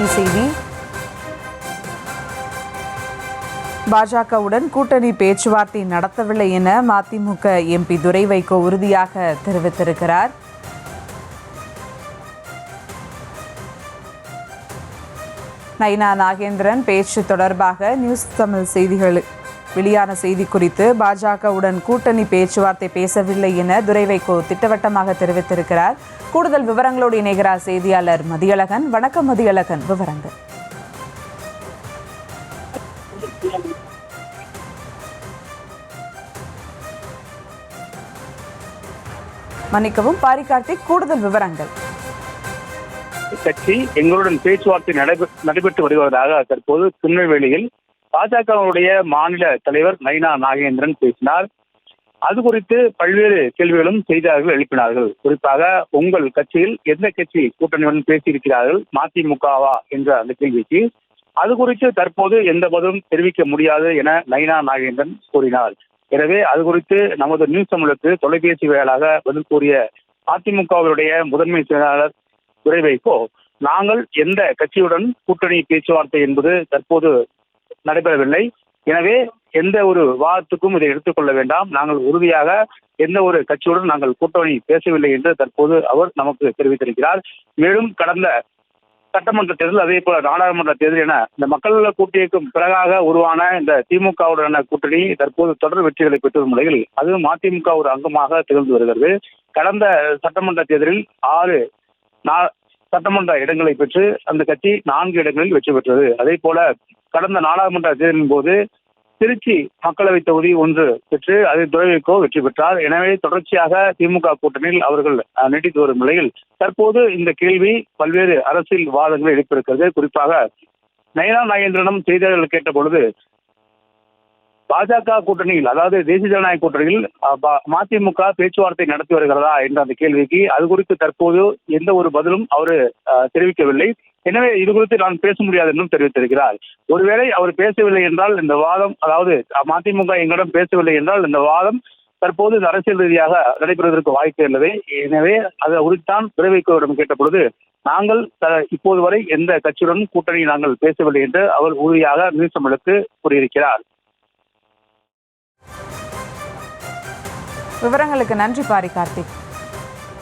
முன்னணி செய்தி. பாஜகவுடன் கூட்டணி பேச்சுவார்த்தை நடத்தவில்லை என மதிமுக எம்பி துரை வைகோ உறுதியாக தெரிவித்திருக்கிறார். நயினா நாகேந்திரன் பேச்சு தொடர்பாக நியூஸ் தமிழ் செய்திகள் வெளியான செய்தி குறித்து பாஜகவுடன் கூட்டணி பேச்சுவார்த்தை பேசவில்லை என துரை வைகோ திட்டவட்டமாக தெரிவித்திருக்கிறார். கூடுதல் விவரங்களோடு இணைகிறார் செய்தியாளர் மதியழகன். வணக்கம் மதியழகன், விவரங்கள். மன்னிக்கவும் பாரி கார்த்திக், கூடுதல் விவரங்கள். கட்சி எங்களுடன் பேச்சுவார்த்தை நடைபெற்று வருவதாக தற்போது திருநெல்வேலியில் பாஜகவுடைய மாநில தலைவர் நயினா நாகேந்திரன் பேசினார். அது குறித்து பல்வேறு கேள்விகளும் செய்தியாளர்கள் எழுப்பினார்கள். குறிப்பாக உங்கள் கட்சியில் எந்த கட்சி கூட்டணியுடன் பேசியிருக்கிறார்கள், மதிமுகவா என்ற அந்த கேள்விக்கு அது குறித்து தற்போது எந்த பதிலும் தெரிவிக்க முடியாது என நயினா நாகேந்திரன் கூறினார். எனவே அது குறித்து நமது நியூஸ் தமிழுக்கு தொலைபேசி வாயிலாக பதில் கூறிய அதிமுகவுடைய முதன்மை செயலாளர் துரை வைகோ, நாங்கள் எந்த கட்சியுடன் கூட்டணி பேச்சுவார்த்தை என்பது தற்போது நடைபெறவில்லை. எனவே எந்த ஒரு வாதத்துக்கும் இதை எடுத்துக்கொள்ள வேண்டாம். நாங்கள் உறுதியாக எந்த ஒரு கட்சியுடன் நாங்கள் கூட்டணி பேசவில்லை என்று தற்போது அவர் நமக்கு தெரிவித்திருக்கிறார். மேலும் கடந்த சட்டமன்ற தேர்தல், அதே போல நாடாளுமன்ற தேர்தல் என இந்த மக்கள் கூட்டணிக்கும் பிறகாக உருவான இந்த திமுகவுடனான கூட்டணி தற்போது தொடர் வெற்றிகளை பெற்று வரும் நிலையில் அது மதிமுக ஒரு அங்கமாக திகழ்ந்து வருகிறது. கடந்த சட்டமன்ற தேர்தலில் 6 சட்டமன்ற இடங்களை பெற்று அந்த கட்சி 4 இடங்களில் வெற்றி பெற்றது. அதே போல கடந்த நாடாளுமன்ற தேர்தலின் போது திருச்சி மக்களவை தொகுதி 1 பெற்று அதில் துரை வைகோ வெற்றி பெற்றார். எனவே தொடர்ச்சியாக திமுக கூட்டணியில் அவர்கள் நீடித்து வரும் நிலையில் தற்போது இந்த கேள்வி பல்வேறு அரசியல் வாதங்களை எழுப்பியிருக்கிறது. குறிப்பாக நயினா நாகேந்திரனிடம் செய்தியாளர்கள் கேட்ட பொழுது பாஜக கூட்டணியில், அதாவது தேசிய ஜனநாயக கூட்டணியில் மதிமுக பேச்சுவார்த்தை நடத்தி வருகிறதா என்ற அந்த கேள்விக்கு அது குறித்து தற்போது எந்த ஒரு பதிலும் அவர் தெரிவிக்கவில்லை. எனவே இது குறித்து நான் பேச முடியாது என்றும் தெரிவித்திருக்கிறார். ஒருவேளை அவர் பேசவில்லை என்றால் இந்த வாதம், அதாவது மதிமுக எங்களிடம் பேசவில்லை என்றால் இந்த வாதம் தற்போது அரசியல் ரீதியாக நடைபெறுவதற்கு வாய்ப்பு உள்ளது. எனவே அதை குறித்தான் துரை வைகோவிடம் கேட்ட பொழுது நாங்கள் இப்போது வரை எந்த கட்சியுடனும் கூட்டணி நாங்கள் பேசவில்லை என்று அவர் உறுதியாக நியூஸ் தமிழுக்கு கூறியிருக்கிறார். விவரங்களுக்கு நன்றி பாரி கார்த்திக்.